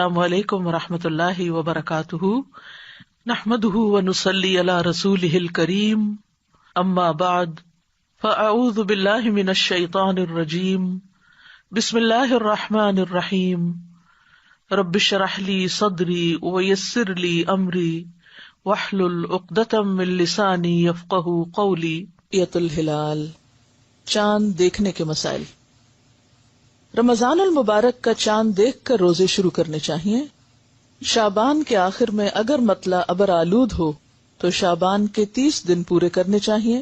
السلام علیکم ورحمۃ اللہ وبرکاتہ، نحمده ونصلی علی رسولہ الکریم، اما بعد فاعوذ باللہ من الشیطان الرجیم، بسم اللہ الرحمن الرحیم، رب اشرح لی صدری ویسر لی امری واحلل عقدۃ من لسانی یفقہوا قولی۔ رؤیۃ الہلال، چاند دیکھنے کے مسائل۔ رمضان المبارک کا چاند دیکھ کر روزے شروع کرنے چاہیے۔ شعبان کے آخر میں اگر مطلع ابر آلود ہو تو شعبان کے 30 دن پورے کرنے چاہیے۔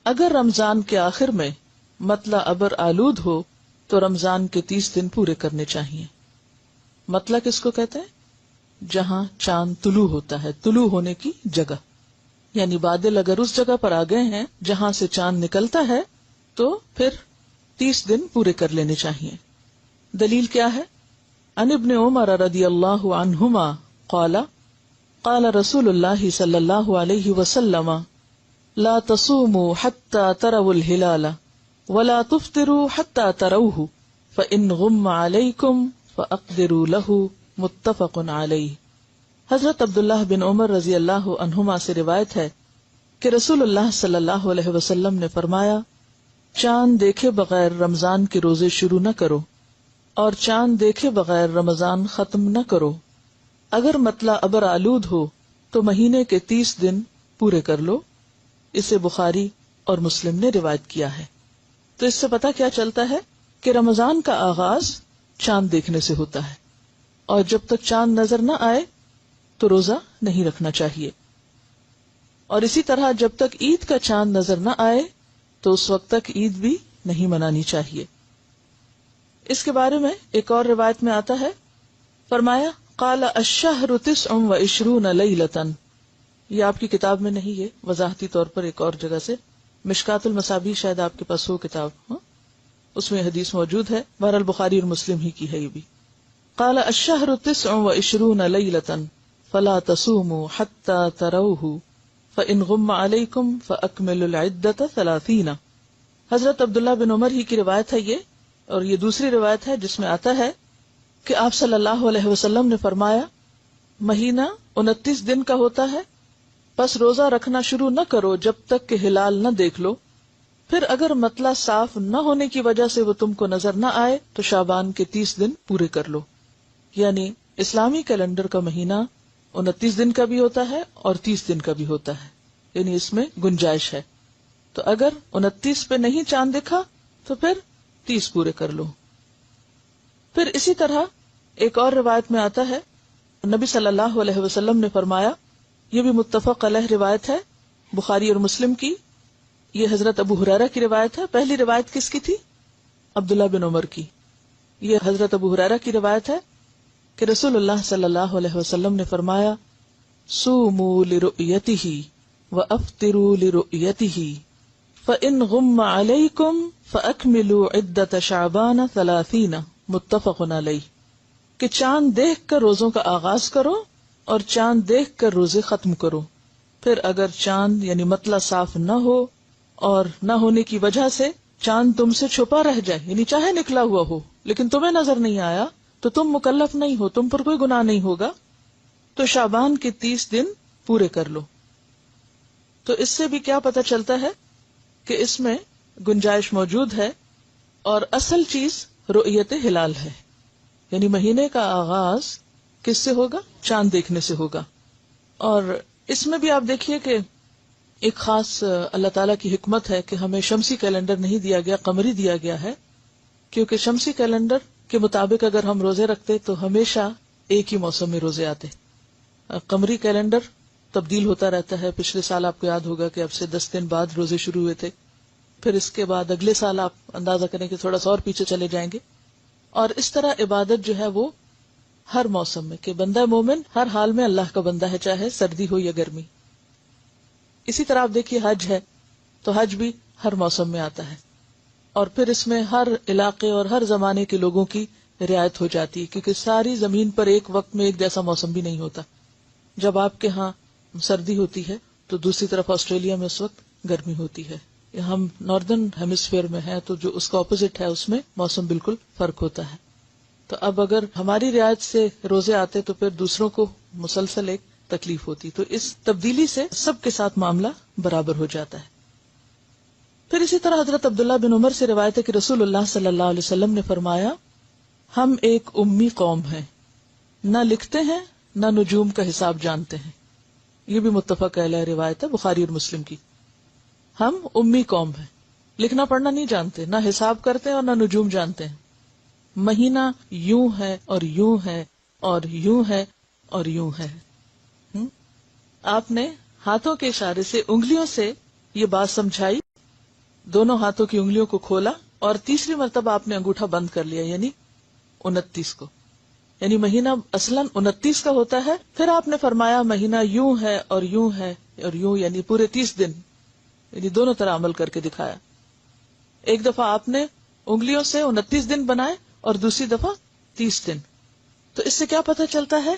اگر رمضان کے آخر میں مطلع ابر آلود ہو تو رمضان کے 30 دن پورے کرنے چاہیے۔ مطلع کس کو کہتے ہیں؟ جہاں چاند طلوع ہوتا ہے، طلوع ہونے کی جگہ، یعنی بادل اگر اس جگہ پر آ گئے ہیں جہاں سے چاند نکلتا ہے تو پھر 30 دن پورے کر لینے چاہیے۔ دلیل کیا ہے؟ عن ابن عمر رضی اللہ عنہما قال قال رسول اللہ صلی اللہ علیہ وسلم لا تصوموا حتى تروا الهلال ولا تفطروا حتى تروه فإن غم عليكم فأقدروا له، متفق علیہ۔ حضرت عبداللہ بن عمر رضی اللہ عنہما سے روایت ہے کہ رسول اللہ صلی اللہ علیہ وسلم نے فرمایا، چاند دیکھے بغیر رمضان کے روزے شروع نہ کرو اور چاند دیکھے بغیر رمضان ختم نہ کرو۔ اگر مطلع ابر آلود ہو تو مہینے کے 30 دن پورے کر لو۔ اسے بخاری اور مسلم نے روایت کیا ہے۔ تو اس سے پتہ کیا چلتا ہے کہ رمضان کا آغاز چاند دیکھنے سے ہوتا ہے، اور جب تک چاند نظر نہ آئے تو روزہ نہیں رکھنا چاہیے، اور اسی طرح جب تک عید کا چاند نظر نہ آئے تو اس وقت تک عید بھی نہیں منانی چاہیے۔ اس کے بارے میں ایک اور روایت میں آتا ہے، فرمایا قال الشہر 29 لیلۃ۔ یہ آپ کی کتاب میں نہیں، یہ وضاحتی طور پر ایک اور جگہ سے، مشکات المصابیح، شاید آپ کے پاس ہو کتاب، اس میں حدیث موجود ہے، بہرحال بخاری اور مسلم ہی کی ہے یہ بھی۔ قال الشہر 29 لیلۃ فلا تصوموا حتى تروه فإن غم عليكم فأكملوا العدة 30۔ حضرت عبداللہ بن عمر ہی کی روایت ہے یہ، اور یہ دوسری روایت ہے جس میں آتا ہے کہ آپ صلی اللہ علیہ وسلم نے فرمایا، مہینہ 29 دن کا ہوتا ہے، بس روزہ رکھنا شروع نہ کرو جب تک کہ ہلال نہ دیکھ لو، پھر اگر مطلع صاف نہ ہونے کی وجہ سے وہ تم کو نظر نہ آئے تو شعبان کے 30 دن پورے کر لو۔ یعنی اسلامی کیلنڈر کا مہینہ 29 دن کا بھی ہوتا ہے اور 30 دن کا بھی ہوتا ہے، یعنی اس میں گنجائش ہے۔ تو اگر 29 پہ نہیں چاند دکھا تو پھر 30 پورے کر لو۔ پھر اسی طرح ایک اور روایت میں آتا ہے، نبی صلی اللہ علیہ وسلم نے فرمایا، یہ بھی متفق علیہ روایت ہے، بخاری اور مسلم کی، یہ حضرت ابو ہریرہ کی روایت ہے۔ پہلی روایت کس کی تھی؟ عبداللہ بن عمر کی۔ یہ حضرت ابو ہریرہ کی روایت ہے کہ رسول اللہ صلی اللہ علیہ وسلم نے فرمایا، صوموا لرؤیتہ وافطروا لرؤیتہ فإن غم علیکم فأکملوا عدۃ شعبان 30، متفق علیہ، کہ چاند دیکھ کر روزوں کا آغاز کرو اور چاند دیکھ کر روزے ختم کرو، پھر اگر چاند یعنی مطلع صاف نہ ہو اور نہ ہونے کی وجہ سے چاند تم سے چھپا رہ جائے، یعنی چاہے نکلا ہوا ہو لیکن تمہیں نظر نہیں آیا، تو تم مکلف نہیں ہو، تم پر کوئی گناہ نہیں ہوگا، تو شعبان کے 30 دن پورے کر لو۔ تو اس سے بھی کیا پتہ چلتا ہے کہ اس میں گنجائش موجود ہے، اور اصل چیز رؤیت ہلال ہے، یعنی مہینے کا آغاز کس سے ہوگا؟ چاند دیکھنے سے ہوگا۔ اور اس میں بھی آپ دیکھیے کہ ایک خاص اللہ تعالیٰ کی حکمت ہے کہ ہمیں شمسی کیلنڈر نہیں دیا گیا، قمری دیا گیا ہے، کیونکہ شمسی کیلنڈر کے مطابق اگر ہم روزے رکھتے تو ہمیشہ ایک ہی موسم میں روزے آتے۔ قمری کیلنڈر تبدیل ہوتا رہتا ہے۔ پچھلے سال آپ کو یاد ہوگا کہ اب سے 10 دن بعد روزے شروع ہوئے تھے، پھر اس کے بعد اگلے سال آپ اندازہ کریں کہ تھوڑا سا اور پیچھے چلے جائیں گے، اور اس طرح عبادت جو ہے وہ ہر موسم میں، کہ بندہ مومن ہر حال میں اللہ کا بندہ ہے، چاہے سردی ہو یا گرمی۔ اسی طرح آپ دیکھیے حج ہے، تو حج بھی ہر موسم میں آتا ہے، اور پھر اس میں ہر علاقے اور ہر زمانے کے لوگوں کی رعایت ہو جاتی ہے، کیونکہ ساری زمین پر ایک وقت میں ایک جیسا موسم بھی نہیں ہوتا۔ جب آپ کے ہاں سردی ہوتی ہے تو دوسری طرف آسٹریلیا میں اس وقت گرمی ہوتی ہے۔ ہم ناردرن ہیمسفیئر میں ہیں تو جو اس کا اپوزٹ ہے اس میں موسم بالکل فرق ہوتا ہے۔ تو اب اگر ہماری رعایت سے روزے آتے تو پھر دوسروں کو مسلسل ایک تکلیف ہوتی. تو اس تبدیلی سے سب کے ساتھ معاملہ برابر ہو جاتا ہے. پھر اسی طرح حضرت عبداللہ بن عمر سے روایت ہے کہ رسول اللہ صلی اللہ علیہ وسلم نے فرمایا ہم ایک امی قوم ہیں، نہ لکھتے ہیں نہ نجوم کا حساب جانتے ہیں. یہ بھی متفق علیہ روایت ہے بخاری اور مسلم کی. ہم امی قوم ہیں، لکھنا پڑھنا نہیں جانتے، نہ حساب کرتے ہیں اور نہ نجوم جانتے ہیں. مہینہ یوں ہے اور یوں ہے اور یوں ہے اور یوں ہے. آپ نے ہاتھوں کے اشارے سے انگلیوں سے یہ بات سمجھائی، دونوں ہاتھوں کی انگلیوں کو کھولا اور تیسری مرتبہ آپ نے انگوٹھا بند کر لیا، یعنی 29 کو. یعنی مہینہ اصلاً 29 کا ہوتا ہے. پھر آپ نے فرمایا مہینہ یوں ہے اور یوں ہے اور یوں، یعنی پورے 30 دن، یعنی دونوں طرح عمل کر کے دکھایا. ایک دفعہ آپ نے انگلیوں سے 29 دن بنائے اور دوسری دفعہ 30 دن. تو اس سے کیا پتہ چلتا ہے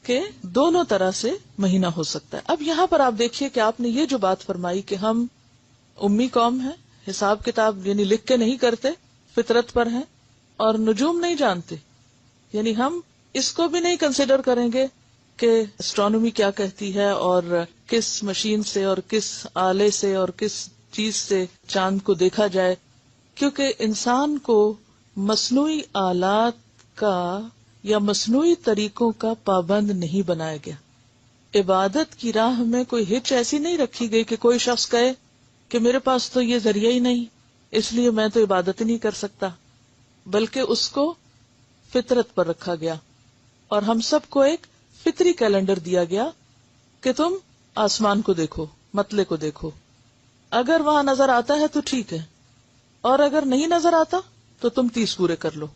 کہ دونوں طرح سے مہینہ ہو سکتا ہے. اب یہاں پر آپ دیکھیے کہ آپ نے یہ جو بات فرمائی کہ ہم امی قوم ہیں، حساب کتاب یعنی لکھ کے نہیں کرتے، فطرت پر ہیں، اور نجوم نہیں جانتے، یعنی ہم اس کو بھی نہیں کنسیڈر کریں گے کہ اسٹرانومی کیا کہتی ہے اور کس مشین سے اور کس آلے سے اور کس چیز سے چاند کو دیکھا جائے، کیونکہ انسان کو مصنوعی آلات کا یا مصنوعی طریقوں کا پابند نہیں بنایا گیا. عبادت کی راہ میں کوئی ہچ ایسی نہیں رکھی گئی کہ کوئی شخص کہے کہ میرے پاس تو یہ ذریعہ ہی نہیں، اس لیے میں تو عبادت ہی نہیں کر سکتا، بلکہ اس کو فطرت پر رکھا گیا. اور ہم سب کو ایک فطری کیلنڈر دیا گیا کہ تم آسمان کو دیکھو، مطلع کو دیکھو، اگر وہاں نظر آتا ہے تو ٹھیک ہے، اور اگر نہیں نظر آتا تو تم 30 پورے کر لو.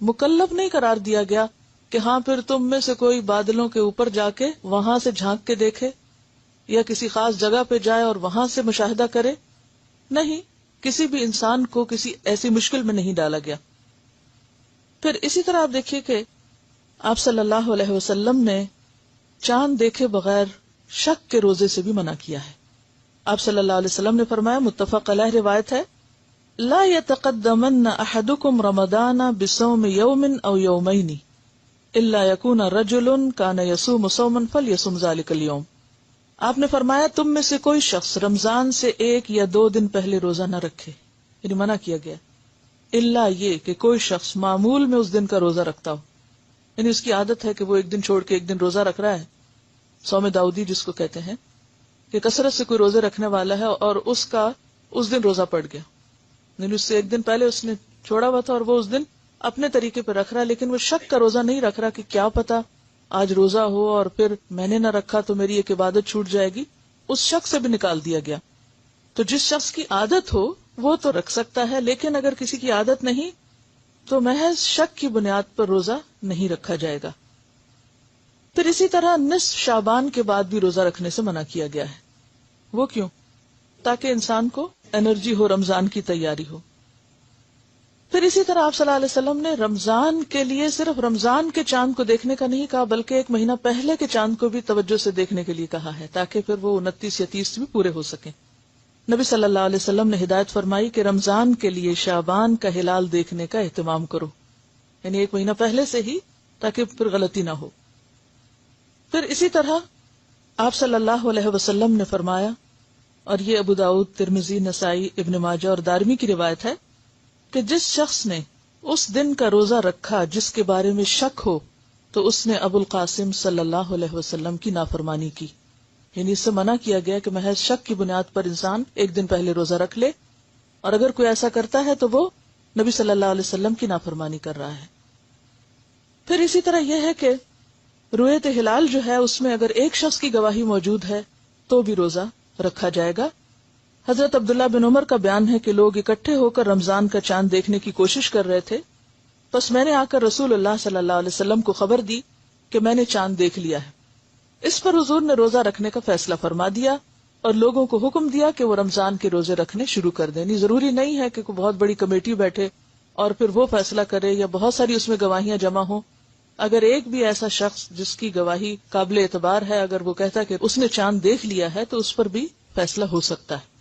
مکلف نہیں قرار دیا گیا کہ ہاں پھر تم میں سے کوئی بادلوں کے اوپر جا کے وہاں سے جھانک کے دیکھے یا کسی خاص جگہ پہ جائے اور وہاں سے مشاہدہ کرے. نہیں، کسی بھی انسان کو کسی ایسی مشکل میں نہیں ڈالا گیا. پھر اسی طرح آپ دیکھیے کہ آپ صلی اللہ علیہ وسلم نے چاند دیکھے بغیر شک کے روزے سے بھی منع کیا ہے. آپ صلی اللہ علیہ وسلم نے فرمایا، متفق علیہ روایت ہے، لا يتقدمن احدكم رمضان بصوم يوم او يومين الا يكون رجل كان يصوم صوما فليصم ذلك اليوم. آپ نے فرمایا تم میں سے کوئی شخص رمضان سے 1 یا 2 دن پہلے روزہ نہ رکھے، یعنی منع کیا گیا، الا یہ کہ کوئی شخص معمول میں اس دن کا روزہ رکھتا ہو، یعنی اس کی عادت ہے کہ وہ 1 دن چھوڑ کے 1 دن روزہ رکھ رہا ہے، صوم داؤدی جس کو کہتے ہیں، کہ کثرت سے کوئی روزے رکھنے والا ہے اور اس کا اس دن روزہ پڑ گیا، یعنی اس سے 1 دن پہلے اس نے چھوڑا ہوا تھا اور وہ اس دن اپنے طریقے پہ رکھ رہا ہے، لیکن وہ شک کا روزہ نہیں رکھ رہا کہ کیا پتا آج روزہ ہو اور پھر میں نے نہ رکھا تو میری ایک عبادت چھوٹ جائے گی. اس شخص سے بھی نکال دیا گیا. تو جس شخص کی عادت ہو وہ تو رکھ سکتا ہے، لیکن اگر کسی کی عادت نہیں تو محض شک کی بنیاد پر روزہ نہیں رکھا جائے گا. پھر اسی طرح نصف شعبان کے بعد بھی روزہ رکھنے سے منع کیا گیا ہے. وہ کیوں؟ تاکہ انسان کو انرجی ہو، رمضان کی تیاری ہو. پھر اسی طرح آپ صلی اللہ علیہ وسلم نے رمضان کے لیے صرف رمضان کے چاند کو دیکھنے کا نہیں کہا، بلکہ 1 مہینہ پہلے کے چاند کو بھی توجہ سے دیکھنے کے لیے کہا ہے، تاکہ پھر وہ 29 یا 30 بھی پورے ہو سکیں. نبی صلی اللہ علیہ وسلم نے ہدایت فرمائی کہ رمضان کے لیے شعبان کا ہلال دیکھنے کا اہتمام کرو، یعنی 1 مہینہ پہلے سے ہی، تاکہ پھر غلطی نہ ہو. پھر اسی طرح آپ صلی اللہ علیہ وسلم نے فرمایا، اور یہ ابو داؤد، ترمذی، نسائی، ابن ماجہ اور دارمی کی روایت ہے، کہ جس شخص نے اس دن کا روزہ رکھا جس کے بارے میں شک ہو تو اس نے ابو القاسم صلی اللہ علیہ وسلم کی نافرمانی کی. یعنی اس سے منع کیا گیا کہ محض شک کی بنیاد پر انسان 1 دن پہلے روزہ رکھ لے، اور اگر کوئی ایسا کرتا ہے تو وہ نبی صلی اللہ علیہ وسلم کی نافرمانی کر رہا ہے. پھر اسی طرح یہ ہے کہ رؤیت ہلال جو ہے اس میں اگر ایک شخص کی گواہی موجود ہے تو بھی روزہ رکھا جائے گا. حضرت عبداللہ بن عمر کا بیان ہے کہ لوگ اکٹھے ہو کر رمضان کا چاند دیکھنے کی کوشش کر رہے تھے، بس میں نے آ کر رسول اللہ صلی اللہ علیہ وسلم کو خبر دی کہ میں نے چاند دیکھ لیا ہے. اس پر حضور نے روزہ رکھنے کا فیصلہ فرما دیا اور لوگوں کو حکم دیا کہ وہ رمضان کے روزے رکھنے شروع کر دیں. نہیں، ضروری نہیں ہے کہ کوئی بہت بڑی کمیٹی بیٹھے اور پھر وہ فیصلہ کرے یا بہت ساری اس میں گواہیاں جمع ہوں. اگر ایک بھی ایسا شخص جس کی گواہی قابل اعتبار ہے اگر وہ کہتا ہے کہ اس نے چاند دیکھ لیا ہے تو اس پر بھی فیصلہ ہو سکتا ہے،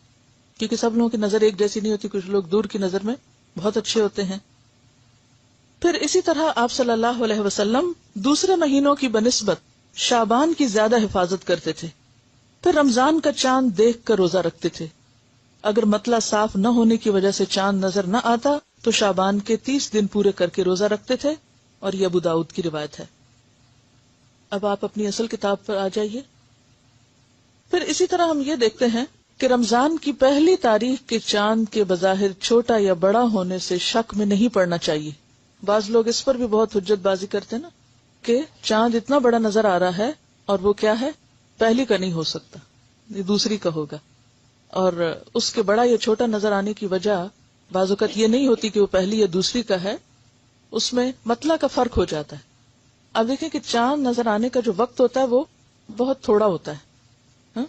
کیونکہ سب لوگوں کی نظر ایک جیسی نہیں ہوتی، کچھ لوگ دور کی نظر میں بہت اچھے ہوتے ہیں. پھر اسی طرح آپ صلی اللہ علیہ وسلم دوسرے مہینوں کی بنسبت شعبان کی زیادہ حفاظت کرتے تھے. پھر رمضان کا چاند دیکھ کر روزہ رکھتے تھے. اگر مطلع صاف نہ ہونے کی وجہ سے چاند نظر نہ آتا تو شعبان کے 30 دن پورے کر کے روزہ رکھتے تھے، اور یہ ابو داؤد کی روایت ہے. اب آپ اپنی اصل کتاب پر آ جائیے. پھر اسی طرح ہم یہ دیکھتے ہیں کہ رمضان کی پہلی تاریخ کے چاند کے بظاہر چھوٹا یا بڑا ہونے سے شک میں نہیں پڑنا چاہیے. بعض لوگ اس پر بھی بہت حجت بازی کرتے ہیں نا کہ چاند اتنا بڑا نظر آ رہا ہے اور وہ کیا ہے، پہلی کا نہیں ہو سکتا، یہ دوسری کا ہوگا. اور اس کے بڑا یا چھوٹا نظر آنے کی وجہ بعض اوقات یہ نہیں ہوتی کہ وہ پہلی یا دوسری کا ہے، اس میں مطلع کا فرق ہو جاتا ہے. اب دیکھیں کہ چاند نظر آنے کا جو وقت ہوتا ہے وہ بہت تھوڑا ہوتا ہے،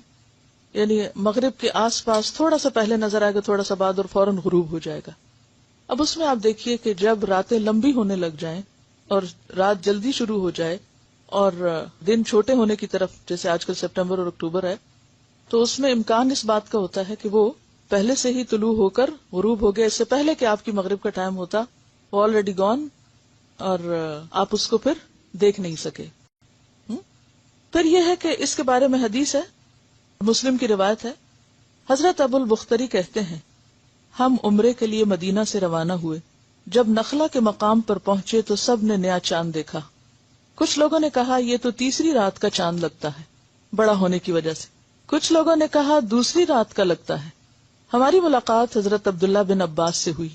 یعنی مغرب کے آس پاس تھوڑا سا پہلے نظر آئے گا، تھوڑا سا بعد، اور فوراً غروب ہو جائے گا. اب اس میں آپ دیکھیے کہ جب راتیں لمبی ہونے لگ جائیں اور رات جلدی شروع ہو جائے اور دن چھوٹے ہونے کی طرف، جیسے آج کل سپٹمبر اور اکتوبر ہے، تو اس میں امکان اس بات کا ہوتا ہے کہ وہ پہلے سے ہی طلوع ہو کر غروب ہو گیا، اس سے پہلے کہ آپ کی مغرب کا ٹائم ہوتا وہ آلریڈی گون، اور آپ اس کو پھر دیکھ نہیں سکے. پھر یہ ہے کہ اس کے بارے میں حدیث ہے، مسلم کی روایت ہے. حضرت ابو البختری کہتے ہیں، ہم عمرے کے لیے مدینہ سے روانہ ہوئے. جب نخلا کے مقام پر پہنچے تو سب نے نیا چاند دیکھا. کچھ لوگوں نے کہا یہ تو تیسری رات کا چاند لگتا ہے بڑا ہونے کی وجہ سے. کچھ لوگوں نے کہا دوسری رات کا لگتا ہے. ہماری ملاقات حضرت عبداللہ بن عباس سے ہوئی.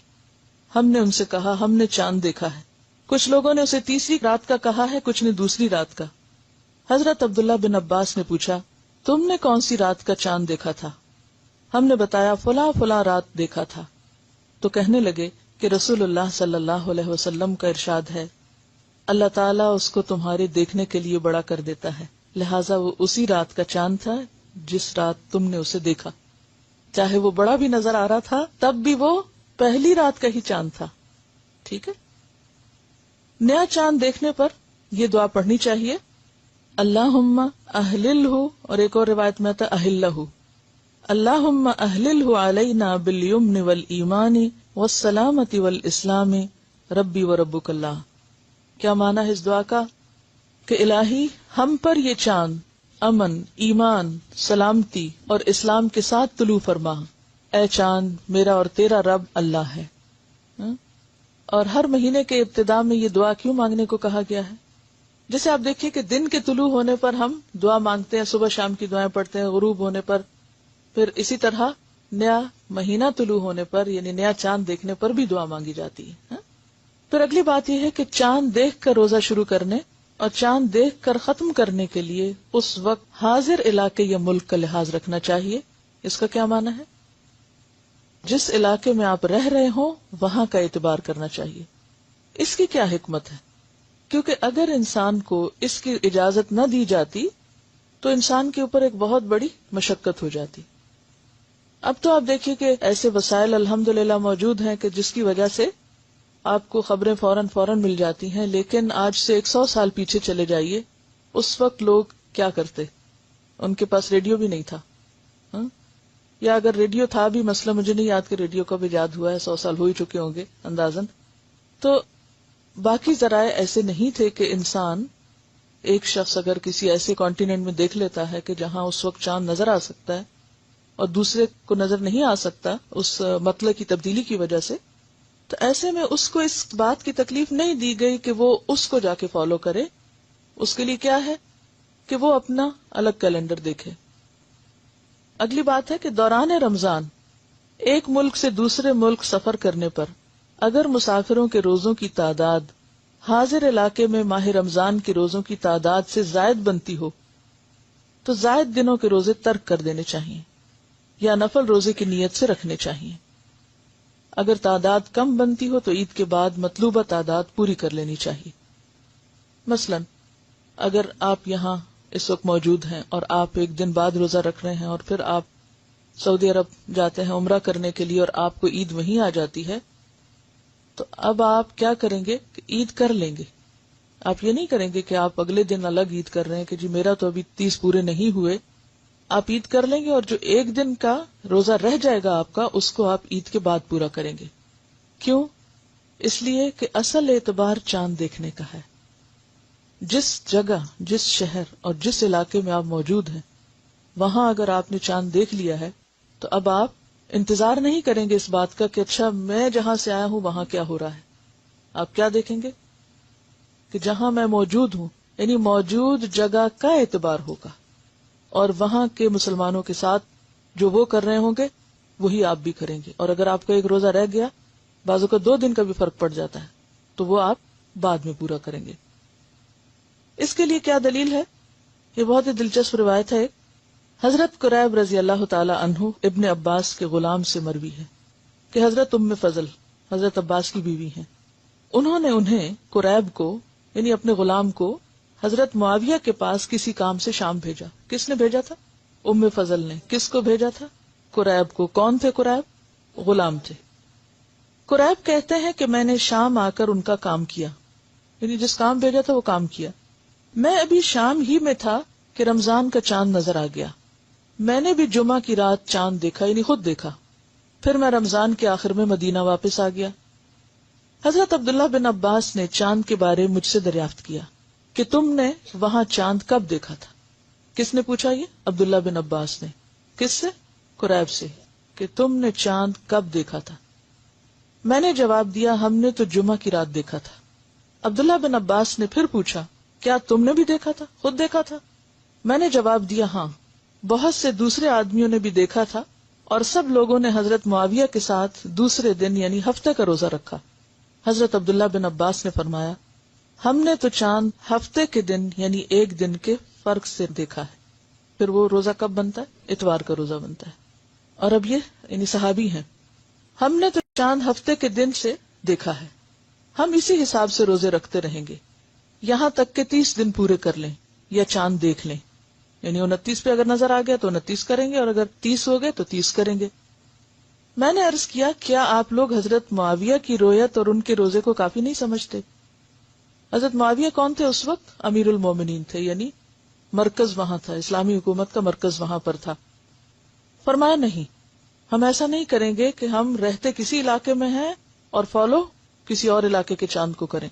ہم نے ان سے کہا ہم نے چاند دیکھا ہے. کچھ لوگوں نے اسے تیسری رات کا کہا ہے، کچھ نے دوسری رات کا. حضرت عبداللہ بن عباس نے پوچھا تم نے کون سی رات کا چاند دیکھا تھا؟ ہم نے بتایا فلاں فلاں رات دیکھا تھا. تو کہنے لگے کہ رسول اللہ صلی اللہ علیہ وسلم کا ارشاد ہے، اللہ تعالیٰ اس کو تمہارے دیکھنے کے لیے بڑا کر دیتا ہے، لہٰذا وہ اسی رات کا چاند تھا جس رات تم نے اسے دیکھا. چاہے وہ بڑا بھی نظر آ رہا تھا تب بھی وہ پہلی رات کا ہی چاند تھا. ٹھیک ہے. نیا چاند دیکھنے پر یہ دعا پڑھنی چاہیے، اللہم اہللہ، اور ایک اور روایت میں آتا اہلہ، اللہم اہللہ علینا بالیمن والایمان والسلامت والاسلام ربی وربک اللہ. کیا معنی ہے اس دعا کا؟ کہ الہی ہم پر یہ چاند امن، ایمان، سلامتی اور اسلام کے ساتھ طلوع فرما. اے چاند میرا اور تیرا رب اللہ ہے. اور ہر مہینے کے ابتدا میں یہ دعا کیوں مانگنے کو کہا گیا ہے؟ جیسے آپ دیکھیے کہ دن کے طلوع ہونے پر ہم دعا مانگتے ہیں، صبح شام کی دعائیں پڑھتے ہیں، غروب ہونے پر. پھر اسی طرح نیا مہینہ طلوع ہونے پر، یعنی نیا چاند دیکھنے پر بھی دعا مانگی جاتی ہے. پھر اگلی بات یہ ہے کہ چاند دیکھ کر روزہ شروع کرنے اور چاند دیکھ کر ختم کرنے کے لیے اس وقت حاضر علاقے یا ملک کا لحاظ رکھنا چاہیے. اس کا کیا معنی ہے؟ جس علاقے میں آپ رہ رہے ہوں وہاں کا اعتبار کرنا چاہیے. اس کی کیا حکمت ہے؟ کیونکہ اگر انسان کو اس کی اجازت نہ دی جاتی تو انسان کے اوپر ایک بہت بڑی مشقت ہو جاتی. اب تو آپ دیکھیے کہ ایسے وسائل الحمدللہ موجود ہیں کہ جس کی وجہ سے آپ کو خبریں فوراً مل جاتی ہیں. لیکن آج سے 100 سال پیچھے چلے جائیے، اس وقت لوگ کیا کرتے؟ ان کے پاس ریڈیو بھی نہیں تھا، یا اگر ریڈیو تھا بھی، مسئلہ مجھے نہیں یاد کہ ریڈیو کب ایجاد ہوا ہے، 100 سال ہو ہی چکے ہوں گے اندازاً. تو باقی ذرائع ایسے نہیں تھے کہ انسان، ایک شخص اگر کسی ایسے کانٹیننٹ میں دیکھ لیتا ہے کہ جہاں اس وقت چاند نظر آ سکتا ہے اور دوسرے کو نظر نہیں آ سکتا اس مطلع کی تبدیلی کی وجہ سے، تو ایسے میں اس کو اس بات کی تکلیف نہیں دی گئی کہ وہ اس کو جا کے فالو کرے. اس کے لیے کیا ہے کہ وہ اپنا الگ کیلنڈر دیکھے. اگلی بات ہے کہ دوران رمضان ایک ملک سے دوسرے ملک سفر کرنے پر اگر مسافروں کے روزوں کی تعداد حاضر علاقے میں ماہ رمضان کے روزوں کی تعداد سے زائد بنتی ہو تو زائد دنوں کے روزے ترک کر دینے چاہیے یا نفل روزے کی نیت سے رکھنے چاہیے. اگر تعداد کم بنتی ہو تو عید کے بعد مطلوبہ تعداد پوری کر لینی چاہیے. مثلا اگر آپ یہاں اس وقت موجود ہیں اور آپ ایک دن بعد روزہ رکھ رہے ہیں اور پھر آپ سعودی عرب جاتے ہیں عمرہ کرنے کے لیے اور آپ کو عید وہیں آ جاتی ہے، تو اب آپ کیا کریں گے کہ عید کر لیں گے. آپ یہ نہیں کریں گے کہ آپ اگلے دن الگ عید کر رہے ہیں کہ جی میرا تو ابھی 30 پورے نہیں ہوئے. آپ عید کر لیں گے اور جو ایک دن کا روزہ رہ جائے گا آپ کا، اس کو آپ عید کے بعد پورا کریں گے. کیوں؟ اس لیے کہ اصل اعتبار چاند دیکھنے کا ہے. جس جگہ، جس شہر اور جس علاقے میں آپ موجود ہیں، وہاں اگر آپ نے چاند دیکھ لیا ہے تو اب آپ انتظار نہیں کریں گے اس بات کا کہ اچھا میں جہاں سے آیا ہوں وہاں کیا ہو رہا ہے. آپ کیا دیکھیں گے کہ جہاں میں موجود ہوں، یعنی موجود جگہ کا اعتبار ہوگا، اور وہاں کے مسلمانوں کے ساتھ جو وہ کر رہے ہوں گے وہی آپ بھی کریں گے. اور اگر آپ کا ایک روزہ رہ گیا، بعضوں کا 2 دن کا بھی فرق پڑ جاتا ہے، تو وہ آپ بعد میں پورا کریں گے. اس کے لیے کیا دلیل ہے؟ یہ بہت ہی دلچسپ روایت ہے. حضرت قریب رضی اللہ تعالی عنہ ابن عباس کے غلام سے مروی ہے کہ حضرت ام فضل حضرت عباس کی بیوی ہیں، انہوں نے انہیں قریب کو یعنی اپنے غلام کو حضرت معاویہ کے پاس کسی کام سے شام بھیجا. کس نے بھیجا تھا؟ ام فضل نے. کس کو بھیجا تھا؟ قریب کو. کون تھے قریب؟ غلام تھے. قریب کہتے ہیں کہ میں نے شام آ کر ان کا کام کیا، یعنی جس کام بھیجا تھا وہ کام کیا. میں ابھی شام ہی میں تھا کہ رمضان کا چاند نظر آ گیا. میں نے بھی جمعہ کی رات چاند دیکھا، یعنی خود دیکھا. پھر میں رمضان کے آخر میں مدینہ واپس آ گیا. حضرت عبداللہ بن عباس نے چاند کے بارے مجھ سے دریافت کیا کہ تم نے وہاں چاند کب دیکھا تھا؟ کس نے پوچھا؟ یہ عبداللہ بن عباس نے. کس سے؟ قریب سے. کہ تم نے چاند کب دیکھا تھا؟ میں نے جواب دیا ہم نے تو جمعہ کی رات دیکھا تھا. عبداللہ بن عباس نے پھر پوچھا کیا تم نے بھی دیکھا تھا، خود دیکھا تھا؟ میں نے جواب دیا ہاں، بہت سے دوسرے آدمیوں نے بھی دیکھا تھا، اور سب لوگوں نے حضرت معاویہ کے ساتھ دوسرے دن یعنی ہفتے کا روزہ رکھا. حضرت عبداللہ بن عباس نے فرمایا ہم نے تو چاند ہفتے کے دن یعنی ایک دن کے فرق سے دیکھا ہے. پھر وہ روزہ کب بنتا ہے؟ اتوار کا روزہ بنتا ہے. اور اب یہ یعنی صحابی ہیں، ہم نے تو چاند ہفتے کے دن سے دیکھا ہے، ہم اسی حساب سے روزے رکھتے رہیں گے یہاں تک کہ 30 دن پورے کر لیں یا چاند دیکھ لیں. یعنی 29 پہ اگر نظر آ گیا تو 29 کریں گے، اور اگر 30 ہو گئے تو 30 کریں گے. میں نے عرض کیا کیا آپ لوگ حضرت معاویہ کی رویت اور ان کے روزے کو کافی نہیں سمجھتے؟ حضرت معاویہ کون تھے اس وقت؟ امیر المومنین تھے، یعنی مرکز وہاں تھا، اسلامی حکومت کا مرکز وہاں پر تھا. فرمایا نہیں، ہم ایسا نہیں کریں گے کہ ہم رہتے کسی علاقے میں ہیں اور فالو کسی اور علاقے کے چاند کو کریں.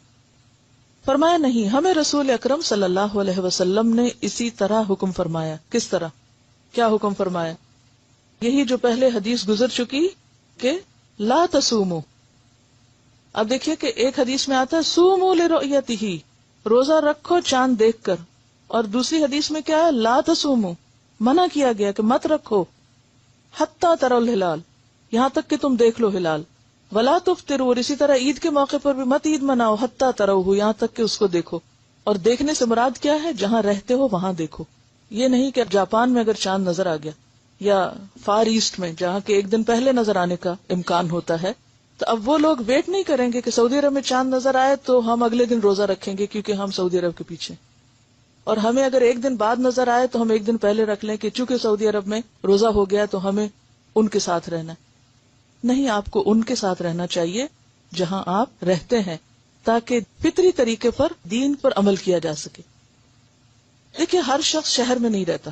فرمایا نہیں، ہمیں رسول اکرم صلی اللہ علیہ وسلم نے اسی طرح حکم فرمایا. کس طرح؟ کیا حکم فرمایا؟ یہی جو پہلے حدیث گزر چکی کہ لا تصوموا. اب دیکھیے کہ ایک حدیث میں آتا ہے صوموا لرؤیتہ، روزہ رکھو چاند دیکھ کر، اور دوسری حدیث میں کیا ہے؟ لا تصوموا، منع کیا گیا کہ مت رکھو حتی تروا الہلال، یہاں تک کہ تم دیکھ لو ہلال. ولا تفطروا، اور اسی طرح عید کے موقع پر بھی مت عید مناؤ حتی تروہ، یہاں تک کہ اس کو دیکھو. اور دیکھنے سے مراد کیا ہے؟ جہاں رہتے ہو وہاں دیکھو. یہ نہیں کہ جاپان میں اگر چاند نظر آ گیا یا فار ایسٹ میں جہاں کے ایک دن پہلے نظر آنے کا امکان ہوتا ہے، تو اب وہ لوگ ویٹ نہیں کریں گے کہ سعودی عرب میں چاند نظر آئے تو ہم اگلے دن روزہ رکھیں گے کیونکہ ہم سعودی عرب کے پیچھے. اور ہمیں اگر ایک دن بعد نظر آئے تو ہم ایک دن پہلے رکھ لیں کہ چونکہ سعودی عرب میں روزہ ہو گیا تو ہمیں ان کے ساتھ رہنا ہے. نہیں، آپ کو ان کے ساتھ رہنا چاہیے جہاں آپ رہتے ہیں، تاکہ فطری طریقے پر دین پر عمل کیا جا سکے. دیکھیے ہر شخص شہر میں نہیں رہتا،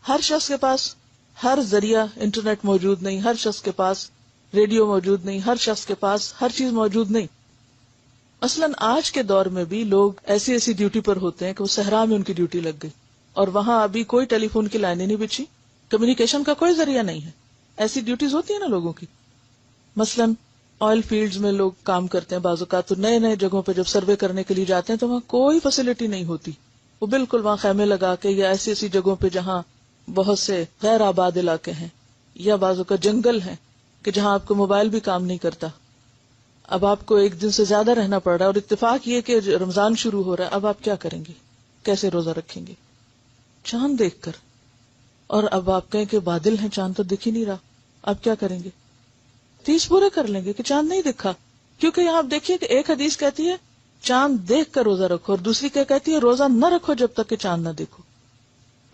ہر شخص کے پاس ہر ذریعہ انٹرنیٹ موجود نہیں، ہر شخص کے پاس ریڈیو موجود نہیں، ہر شخص کے پاس ہر چیز موجود نہیں. مثلاً آج کے دور میں بھی لوگ ایسی ایسی ڈیوٹی پر ہوتے ہیں کہ وہ صحرا میں ان کی ڈیوٹی لگ گئی اور وہاں ابھی کوئی ٹیلی فون کی لائنیں نہیں بچھی، کمیونیکیشن کا کوئی ذریعہ نہیں ہے. ایسی ڈیوٹیز ہوتی ہیں نا لوگوں کی. مثلاً آئل فیلڈز میں لوگ کام کرتے ہیں، بعض اوقات تو نئے نئے جگہوں پہ جب سروے کرنے کے لیے جاتے ہیں تو وہاں کوئی فیسلٹی نہیں ہوتی، وہ بالکل وہاں خیمے لگا کے یا ایسی ایسی جگہوں پہ جہاں بہت سے غیر آباد علاقے ہیں یا بعض اوقات جنگل ہیں کہ جہاں آپ کو موبائل بھی کام نہیں کرتا. اب آپ کو ایک دن سے زیادہ رہنا پڑ رہا ہے اور اتفاق یہ کہ رمضان شروع ہو رہا ہے. اب آپ کیا کریں گے؟ کیسے روزہ رکھیں گے؟ چاند دیکھ کر. اور اب آپ کہیں کہ بادل ہیں، چاند تو دکھ ہی نہیں رہا، اب کیا کریں گے؟ 30 پورے کر لیں گے کہ چاند نہیں دکھا. کیونکہ یہاں آپ دیکھیے کہ ایک حدیث کہتی ہے چاند دیکھ کر روزہ رکھو، اور دوسری کیا کہتی ہے روزہ نہ رکھو جب تک کہ چاند نہ دیکھو.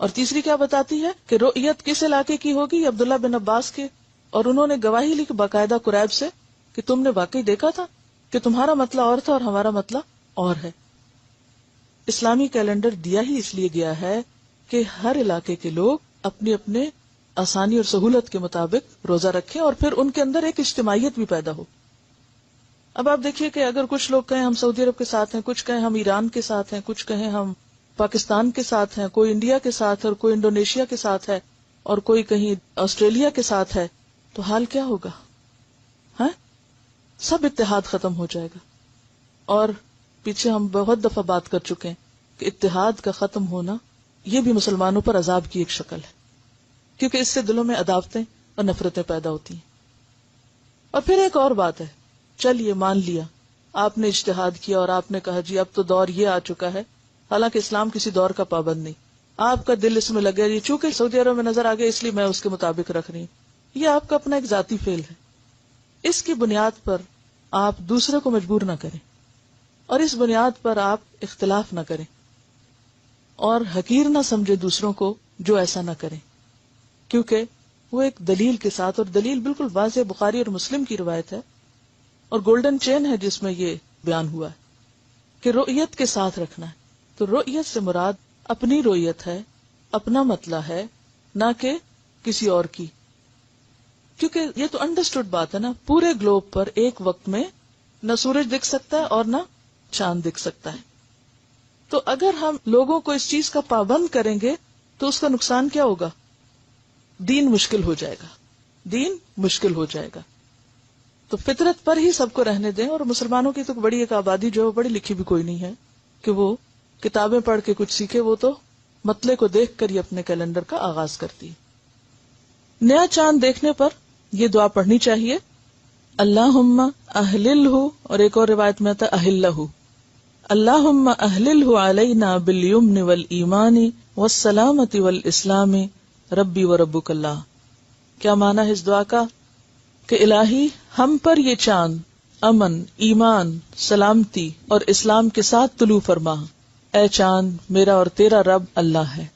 اور تیسری کیا بتاتی ہے کہ رؤیت کس علاقے کی ہوگی؟ عبداللہ بن عباس کے. اور انہوں نے گواہی لی باقاعدہ قریب سے کہ تم نے واقعی دیکھا تھا، کہ تمہارا مطلع اور تھا اور ہمارا مطلع اور ہے. اسلامی کیلنڈر دیا ہی اس لیے گیا ہے کہ ہر علاقے کے لوگ اپنے اپنے آسانی اور سہولت کے مطابق روزہ رکھیں اور پھر ان کے اندر ایک اجتماعیت بھی پیدا ہو. اب آپ دیکھیے کہ اگر کچھ لوگ کہیں ہم سعودی عرب کے ساتھ ہیں، کچھ کہیں ہم ایران کے ساتھ ہیں، کچھ کہیں ہم پاکستان کے ساتھ ہیں، کوئی انڈیا کے ساتھ ہے اور کوئی انڈونیشیا کے ساتھ ہے اور کوئی کہیں آسٹریلیا کے ساتھ ہے، تو حال کیا ہوگا؟ ہاں، سب اتحاد ختم ہو جائے گا. اور پیچھے ہم بہت دفعہ بات کر چکے ہیں کہ اتحاد کا ختم ہونا یہ بھی مسلمانوں پر عذاب کی ایک شکل ہے، کیونکہ اس سے دلوں میں عداوتیں اور نفرتیں پیدا ہوتی ہیں. اور پھر ایک اور بات ہے، چلیے مان لیا آپ نے اجتہاد کیا اور آپ نے کہا جی اب تو دور یہ آ چکا ہے، حالانکہ اسلام کسی دور کا پابند نہیں، آپ کا دل اس میں لگ گیا جی چونکہ سعودی عرب میں نظر آ گیا اس لیے میں اس کے مطابق رکھ رہی ہوں. یہ آپ کا اپنا ایک ذاتی فیل ہے. اس کی بنیاد پر آپ دوسرے کو مجبور نہ کریں اور اس بنیاد پر آپ اختلاف نہ کریں اور حقیر نہ سمجھے دوسروں کو جو ایسا نہ کریں، کیونکہ وہ ایک دلیل کے ساتھ، اور دلیل بالکل واضح بخاری اور مسلم کی روایت ہے اور گولڈن چین ہے جس میں یہ بیان ہوا ہے کہ رؤیت کے ساتھ رکھنا ہے. تو رؤیت سے مراد اپنی رؤیت ہے، اپنا مطلب ہے، نہ کہ کسی اور کی. کیونکہ یہ تو انڈرسٹوڈ بات ہے نا، پورے گلوب پر ایک وقت میں نہ سورج دکھ سکتا ہے اور نہ چاند دکھ سکتا ہے. تو اگر ہم لوگوں کو اس چیز کا پابند کریں گے تو اس کا نقصان کیا ہوگا؟ دین مشکل ہو جائے گا، دین مشکل ہو جائے گا. تو فطرت پر ہی سب کو رہنے دیں. اور مسلمانوں کی تو بڑی ایک آبادی جو پڑھی لکھی بھی کوئی نہیں ہے کہ وہ کتابیں پڑھ کے کچھ سیکھے، وہ تو مطلع کو دیکھ کر ہی اپنے کیلنڈر کا آغاز کرتی. نیا چاند دیکھنے پر یہ دعا پڑھنی چاہیے، اللہم اہللہ، اور ایک اور روایت میں آتا اہلہ، اللہم اہللہ علینا بالیمن والایمان والسلامۃ والاسلام ربی و ربک اللہ. کیا معنی ہے اس دعا کا؟ کہ الہی ہم پر یہ چاند امن، ایمان، سلامتی اور اسلام کے ساتھ طلوع فرما. اے چاند میرا اور تیرا رب اللہ ہے.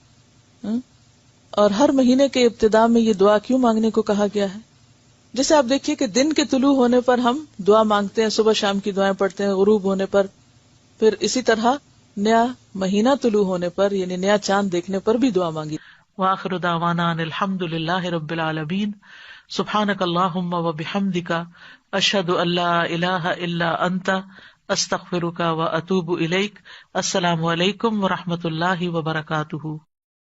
اور ہر مہینے کے ابتدا میں یہ دعا کیوں مانگنے کو کہا گیا ہے؟ جیسے آپ دیکھیے کہ دن کے طلوع ہونے پر ہم دعا مانگتے ہیں، صبح شام کی دعائیں پڑھتے ہیں، غروب ہونے پر، پھر اسی طرح نیا مہینہ طلوع ہونے پر یعنی نیا چاند دیکھنے پر بھی دعا مانگی. وآخر دعوانا ان الحمد للہ رب العالمین. سبحانک اللہم و بحمدک، اشہد ان لا الہ الا انت، استغفرک و اتوب الیک. السلام علیکم و رحمۃ اللہ وبرکاتہ.